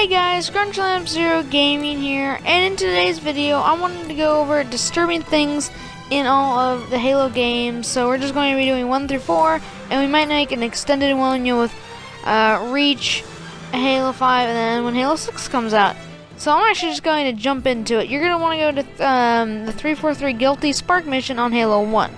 Hey guys, Grunge Zero Gaming here, and in today's video I wanted to go over disturbing things in all of the Halo games. So we're just going to be doing 1 through 4, and we might make an extended one, with Reach, Halo 5, and then when Halo 6 comes out. So I'm actually just going to jump into it. You're going to want to go to the 343 Guilty Spark mission on Halo 1.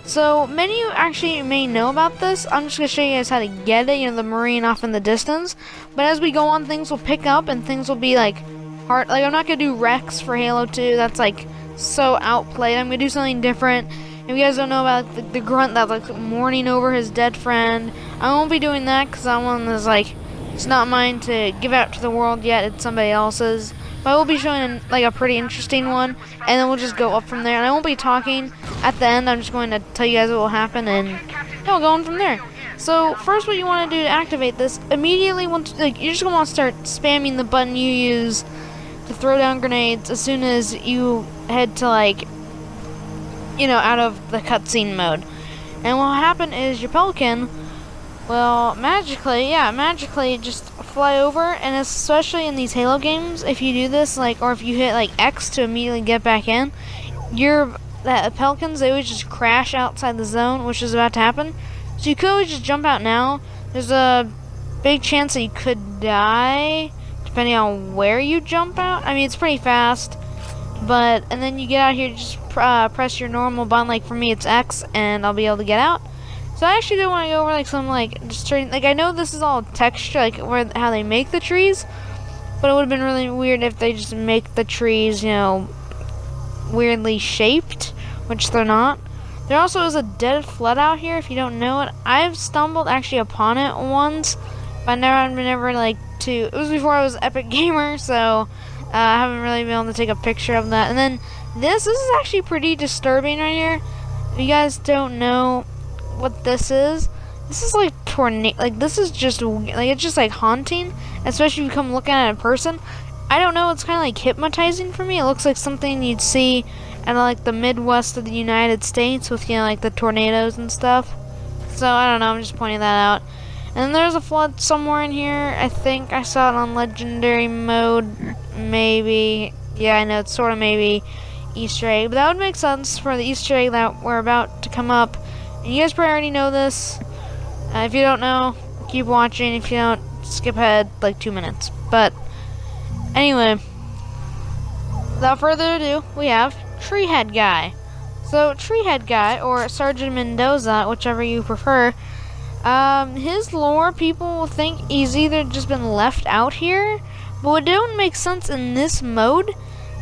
So many of you actually may know about this. I'm just going to show you guys how to get it, the Marine off in the distance. But as we go on, things will pick up and things will be like hard. Like, I'm not going to do Rex for Halo 2. That's like so outplayed. I'm going to do something different. If you guys don't know about the grunt that's like mourning over his dead friend, I won't be doing that because that one is like, it's not mine to give out to the world yet. It's somebody else's. But I will be showing like a pretty interesting one, and then we'll just go up from there. And I won't be talking at the end. I'm just going to tell you guys what will happen, and we'll go on from there. So first, what you want to do to activate this, immediately once you're just gonna want to start spamming the button you use to throw down grenades as soon as you head to out of the cutscene mode. And what will happen is your Pelican will magically just fly over, and especially in these Halo games, if you do this, or if you hit X to immediately get back in, the Pelicans, they always just crash outside the zone, which is about to happen. So you could always just jump out now. There's a big chance that you could die, depending on where you jump out. I mean, it's pretty fast, and then you get out here, just press your normal button, like for me it's X, and I'll be able to get out. So I actually do want to go over some I know this is all texture, how they make the trees, but it would have been really weird if they just make the trees, weirdly shaped, which they're not. There also is a dead flood out here, if you don't know it. I've stumbled actually upon it once, but I've never it was before I was Epic Gamer, so I haven't really been able to take a picture of that. And then this is actually pretty disturbing right here. If you guys don't know what this is like tornado. This is just it's just haunting, especially if you come looking at it in person. I don't know, it's kind of hypnotizing for me. It looks like something you'd see in the Midwest of the United States with the tornadoes and stuff. So I don't know, I'm just pointing that out. And then there's a flood somewhere in here. I think I saw it on legendary mode, maybe. Yeah, I know, it's sort of maybe Easter egg, but that would make sense for the Easter egg that we're about to come up. And you guys probably already know this. If you don't know, keep watching. If you don't, skip ahead 2 minutes. But anyway, without further ado, we have Treehead Guy. So Treehead Guy, or Sergeant Mendoza, whichever you prefer, his lore, people will think he's either just been left out here, but it don't make sense in this mode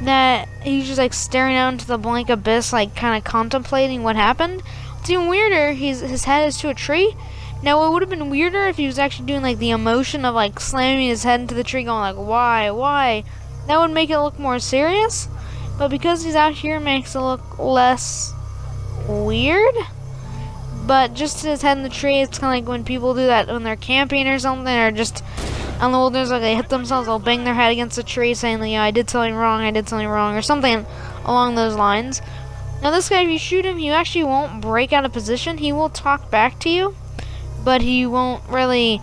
that he's just staring out into the blank abyss, kind of contemplating what happened. It's even weirder, his head is to a tree. Now, it would have been weirder if he was actually doing the emotion of slamming his head into the tree, going why? That would make it look more serious. But because he's out here, it makes it look less weird. But just his head in the tree, it's kind of like when people do that when they're camping or something, or just on the wilderness, they hit themselves, they'll bang their head against a tree saying, I did something wrong, or something along those lines. Now this guy, if you shoot him, he actually won't break out of position. He will talk back to you, but you won't be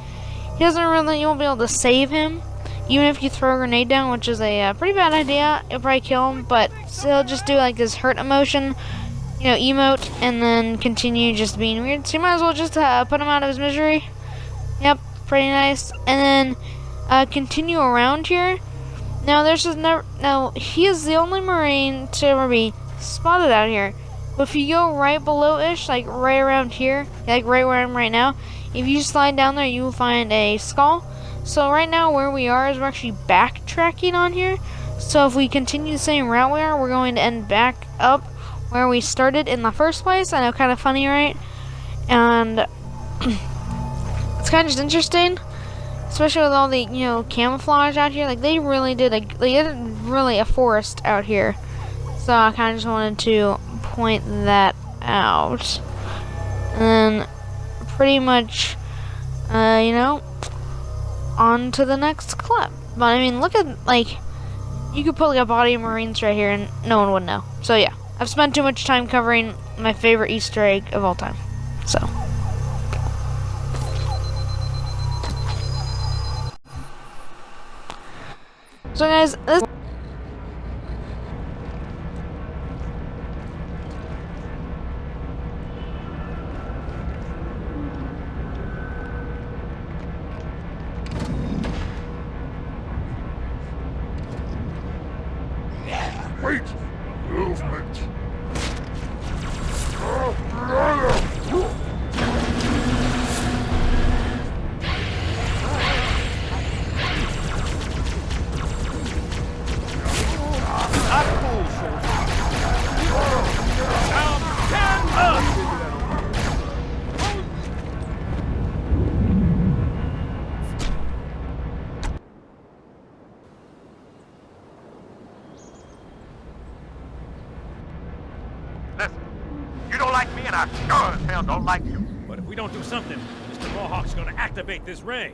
able to save him. Even if you throw a grenade down, which is a pretty bad idea, it'll probably kill him, but he'll just do this hurt emotion, emote, and then continue just being weird. So you might as well just put him out of his misery. Yep, pretty nice. And then continue around here. Now he is the only Marine to ever be spotted out here. But if you go right below-ish, right around here, right where I am right now, if you slide down there, you will find a skull. So right now where we are is we're actually backtracking on here. So if we continue the same route we're going to end back up where we started in the first place. I know, kind of funny, right? And it's kind of just interesting, especially with all the camouflage out here. They really did a forest out here. So I kind of just wanted to point that out. And then pretty much, on to the next clip. But I mean, look at, you could put a body of Marines right here and no one would know. So yeah, I've spent too much time covering my favorite Easter egg of all time. So. So guys, this Wait! Movement! Listen, you don't like me, and I sure as hell don't like you. But if we don't do something, Mr. Mohawk's gonna activate this ray.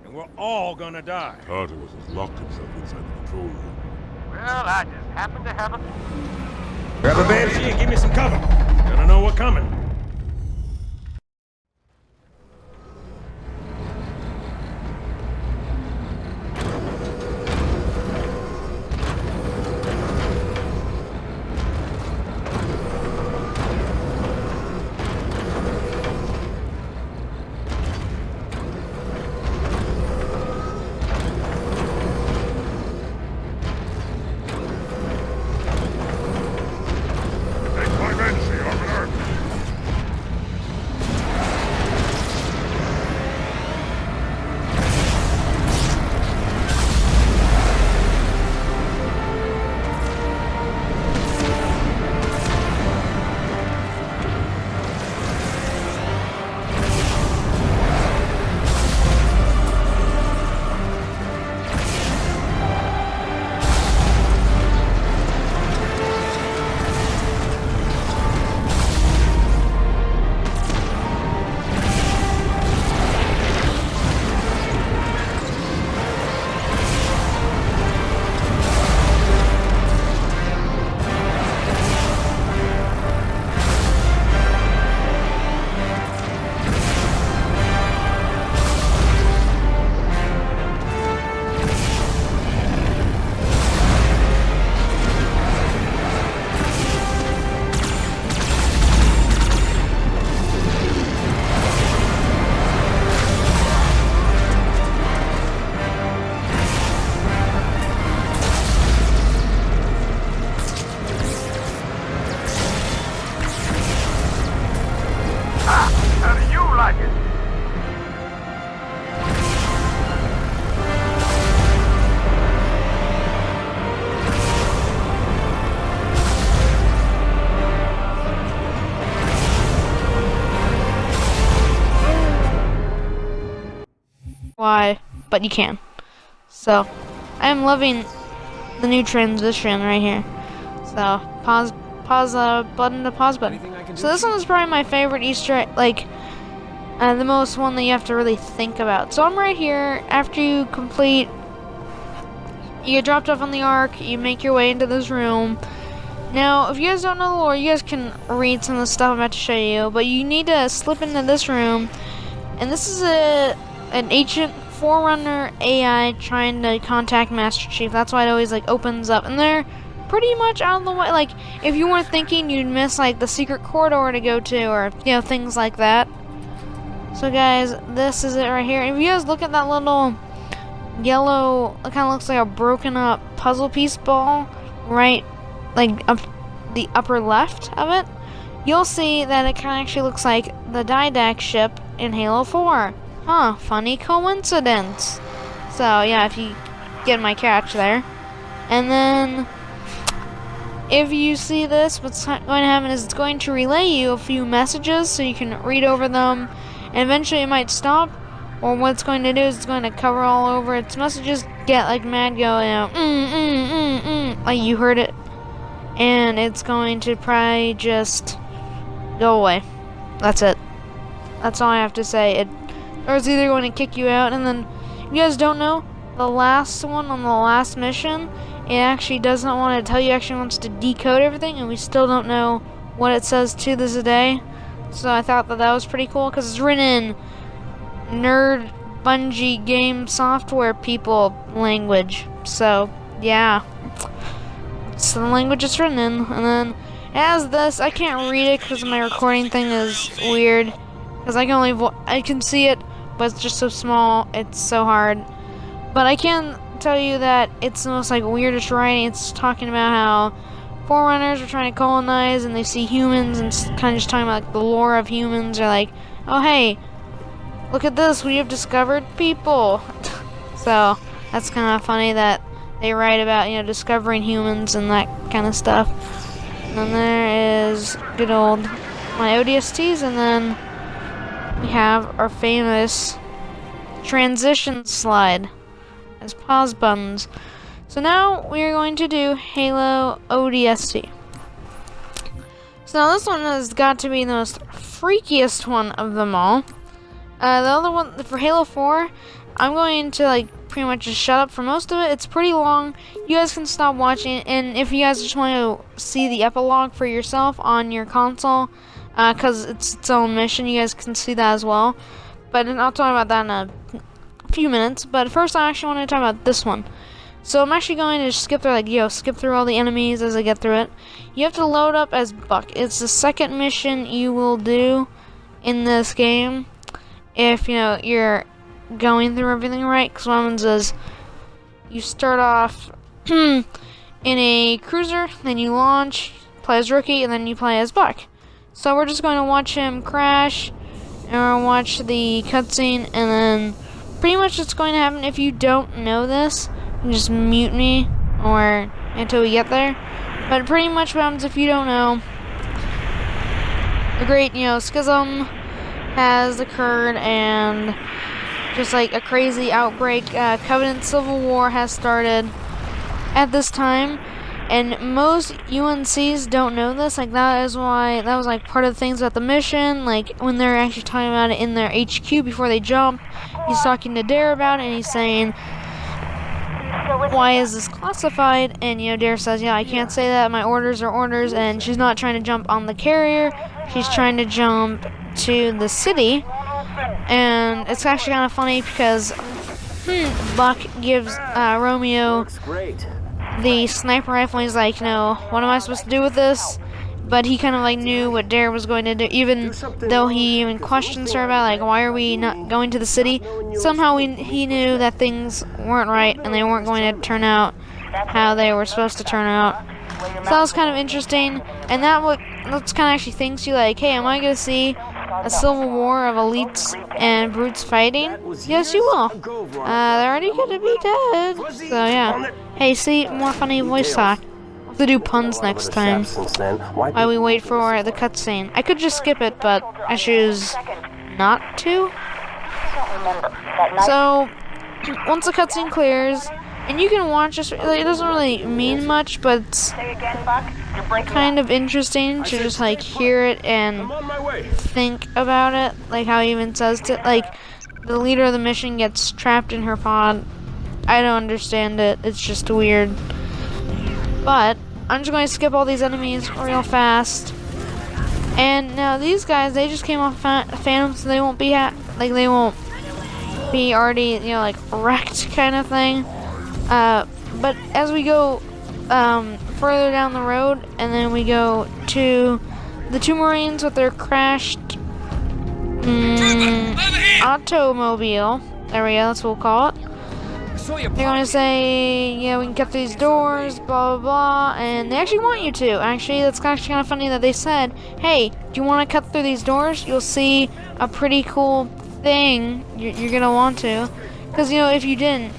And we're all gonna die. Carter was just locked himself inside the control room. Well, I just happen to have a... Grab a banshee and give me some cover. Gonna know what's coming. Take my Banshee, Arbiter! How do you like it? why, but you can. So, I am loving the new transition right here. So, pause button to pause button. So this one is probably my favorite Easter egg, like, the most one that you have to really think about. So I'm right here, after you complete, you get dropped off on the Ark, you make your way into this room. Now, if you guys don't know the lore, you guys can read some of the stuff I'm about to show you, but you need to slip into this room, and this is an ancient Forerunner AI trying to contact Master Chief. That's why it always, like, opens up, and they're pretty much out of the way. Like, if you weren't thinking, you'd miss, like, the secret corridor to go to, or, you know, things like that. So, guys, this is it right here. If you guys look at that little yellow, it kind of looks like a broken up puzzle piece ball, right, like, up the upper left of it, you'll see that it kind of actually looks like the Didac ship in Halo 4. Huh, funny coincidence. So, yeah, if you get my catch there. And then, if you see this, what's going to happen is it's going to relay you a few messages so you can read over them, and eventually it might stop, or what it's going to do is it's going to cover all over its messages, get like mad, go, you know, like you heard it, and it's going to probably just go away. That's it. That's all I have to say. Or it's either going to kick you out, and then, if you guys don't know, the last one on the last mission, it actually doesn't want to tell you, actually wants to decode everything, and we still don't know what it says to this day. So I thought that was pretty cool, because it's written in nerd Bungie game software people language. So, yeah. It's the language it's written in. And then it has this. I can't read it because my recording thing is weird. Because I can I can see it, but it's just so small. It's so hard. But I can tell you that it's the most like weirdest writing. It's talking about how Forerunners are trying to colonize and they see humans and kind of just talking about like, the lore of humans. They're like, oh hey, look at this, we have discovered people. So that's kind of funny that they write about, you know, discovering humans and that kind of stuff. And then there is good old my ODSTs, and then we have our famous transition slide as pause buttons. So now we are going to do Halo ODST. So now this one has got to be the most freakiest one of them all. The other one, for Halo 4, I'm going to like pretty much just shut up for most of it. It's pretty long. You guys can stop watching, and if you guys just want to see the epilogue for yourself on your console, because it's its own mission, you guys can see that as well. But I'll talk about that in a few minutes. But first, I actually want to talk about this one. So I'm actually going to skip through, like, skip through all the enemies as I get through it. You have to load up as Buck. It's the second mission you will do in this game if, you know, you're going through everything right. Because what happens is you start off in a cruiser, then you launch, play as Rookie, and then you play as Buck. So we're just going to watch him crash, and we're going to watch the cutscene, and then pretty much what's going to happen if you don't know this. Just mute me or until we get there. But pretty much what happens if you don't know, a great, schism has occurred and just like a crazy outbreak. Covenant Civil War has started at this time, and most UNCs don't know this. Like that is why that was like part of the things about the mission. Like when they're actually talking about it in their HQ before they jump, he's talking to Dare about it and he's saying, why is this classified? And Dare says, yeah, I can't say that, my orders are orders. And she's not trying to jump on the carrier, she's trying to jump to the city. And it's actually kind of funny because Buck gives Romeo the sniper rifle, and he's like, what am I supposed to do with this? But he kind of like knew what Dare was going to do, even though he even questions her about like, why are we not going to the city? Somehow he knew that things weren't right and they weren't going to turn out how they were supposed to turn out. So that was kind of interesting, and that's kind of actually thinks you like, hey, am I going to see a civil war of elites and brutes fighting? Yes, you will. They're already going to be dead. So yeah. Hey, see, more funny voice talk. To do puns next time while we wait for the cutscene. I could just skip it, but I choose not to. So once the cutscene clears, and you can watch this, it doesn't really mean much, but it's kind of interesting to just like hear it and think about it. Like how he even says to, like, the leader of the mission gets trapped in her pod. I don't understand it. It's just weird. But I'm just going to skip all these enemies real fast. And now these guys, they just came off Phantom, so they won't be they won't be already, like wrecked kind of thing. But as we go further down the road, and then we go to the two Marines with their crashed automobile. There we go. That's what we'll call it. They're going to say, yeah, we can cut these doors, blah, blah, blah, and they actually want you to. Actually, that's actually kind of funny that they said, hey, do you want to cut through these doors? You'll see a pretty cool thing. You're going to want to. Because, if you didn't,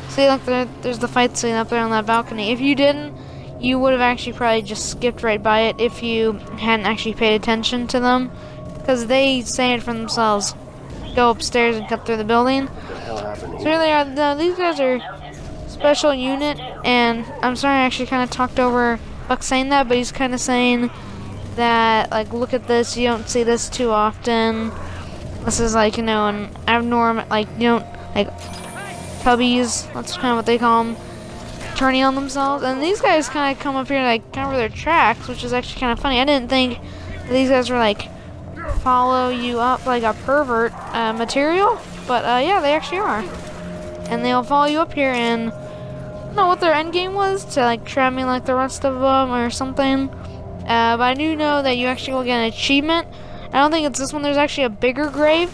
see, look, there's the fight scene up there on that balcony. If you didn't, you would have actually probably just skipped right by it if you hadn't actually paid attention to them. Because they say it for themselves. Go upstairs and cut through the building. So here they are. These guys are special unit, and I'm sorry I actually kind of talked over Buck saying that, but he's kind of saying that, like, look at this, you don't see this too often. This is like, an abnormal, like, like, cubbies, that's kind of what they call them, turning on themselves. And these guys kind of come up here, like, cover their tracks, which is actually kind of funny. I didn't think that these guys were, like, follow you up like a pervert material. but yeah, they actually are. And they'll follow you up here, and I don't know what their end game was, to like trap me like the rest of them or something. But I do know that you actually will get an achievement. I don't think it's this one. There's actually a bigger grave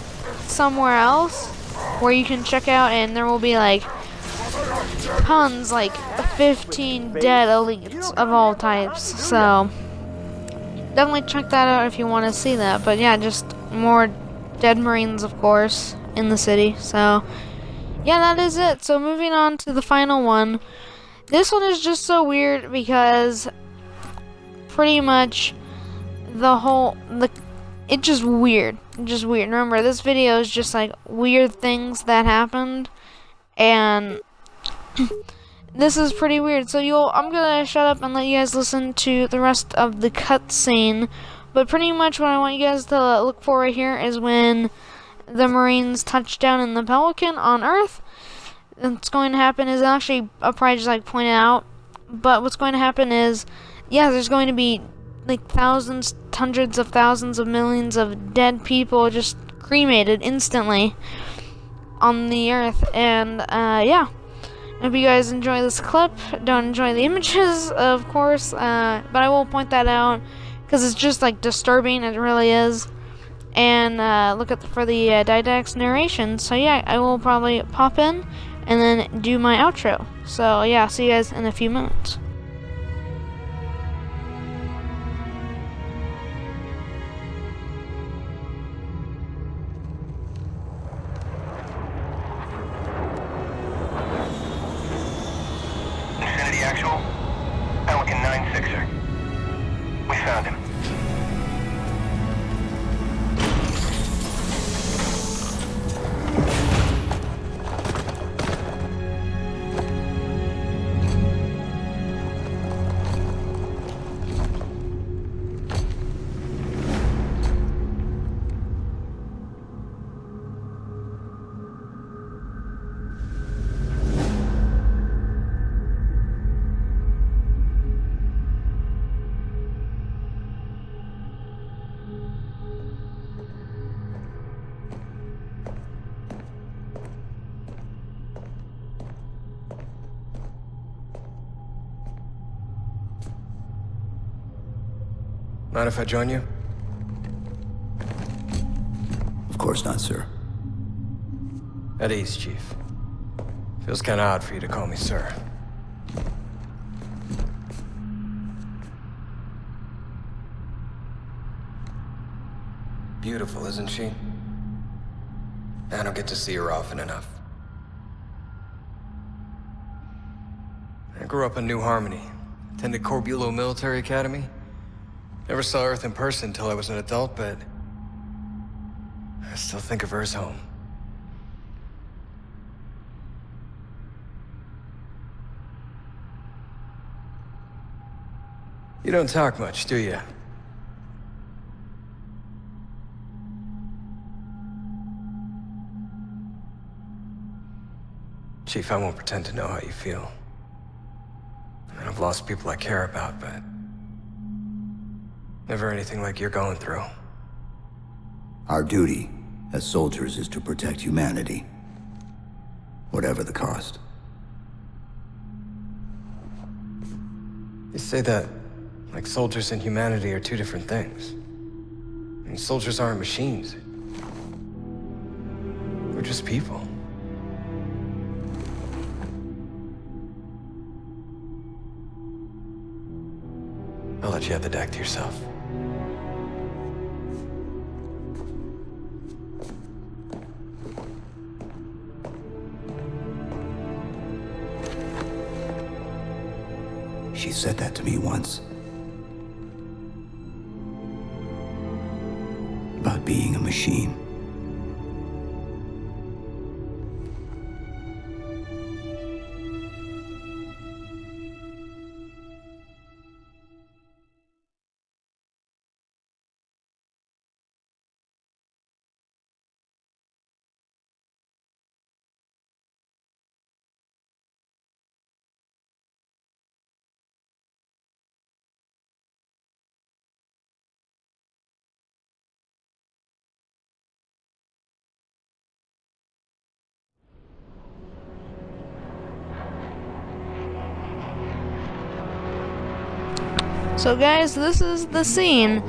somewhere else where you can check out, and there will be like tons, like 15 dead elites of all types. So definitely check that out if you want to see that. But yeah, just more dead Marines, of course, in the city. So yeah, that is it. So moving on to the final one. This one is just so weird because pretty much it's just weird. Just weird. Remember, this video is just like weird things that happened, and this is pretty weird. So I'm gonna shut up and let you guys listen to the rest of the cutscene. But pretty much what I want you guys to look for right here is when the Marines touch down in the Pelican on Earth. What's going to happen is actually, I'll probably just like point it out, but what's going to happen is, yeah, there's going to be like thousands, hundreds of thousands of millions of dead people just cremated instantly on the Earth. And yeah, if you guys enjoy this clip, don't enjoy the images, of course, but I will point that out because it's just like disturbing. It really is. And look for the Didax narration. So yeah, I will probably pop in and then do my outro. So yeah, see you guys in a few minutes. Infinity Actual, Pelican 9-6er. We found him. Mind if I join you? Of course not, sir. At ease, Chief. Feels kinda odd for you to call me sir. Beautiful, isn't she? I don't get to see her often enough. I grew up in New Harmony, attended Corbulo Military Academy. Never saw Earth in person until I was an adult, but I still think of her as home. You don't talk much, do you? Chief, I won't pretend to know how you feel. I mean, I've lost people I care about, but never anything like you're going through. Our duty as soldiers is to protect humanity, whatever the cost. You say that like soldiers and humanity are two different things. I mean, soldiers aren't machines. We're just people. I'll let you have the deck to yourself. She said that to me once. About being a machine. So guys, this is the scene.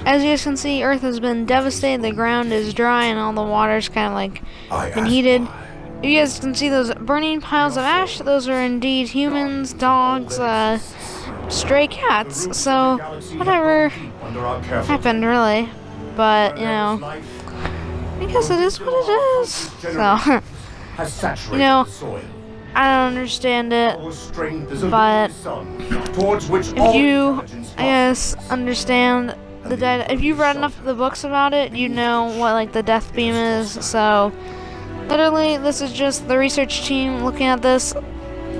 As you guys can see, Earth has been devastated, the ground is dry, and all the water's kind of like been heated. If you guys can see those burning piles of ash, those are indeed humans, dogs, stray cats. So, whatever happened, really. But, you know, I guess it is what it is. So, you know, I don't understand it, but if you, I guess, understand the if you've read enough of the books about it, you know what, like, the death beam is. So, literally, this is just the research team looking at this.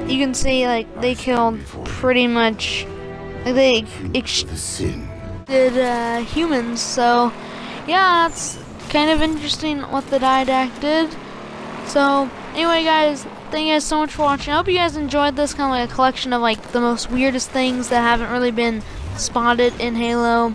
You can see, like, they killed pretty much, like, they did humans. So, yeah, that's kind of interesting what the Didact did. So, anyway, guys, thank you guys so much for watching. I hope you guys enjoyed this, kind of like a collection of like the most weirdest things that haven't really been spotted in Halo,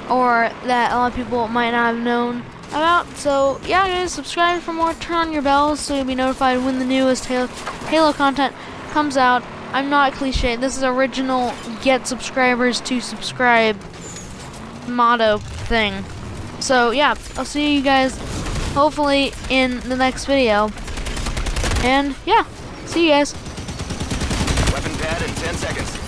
or that a lot of people might not have known about. So yeah, guys, subscribe for more, turn on your bells so you'll be notified when the newest Halo content comes out. I'm not cliche, this is original get subscribers to subscribe motto thing. So yeah, I'll see you guys hopefully in the next video. And yeah, see you guys. Weapon pad in 10 seconds.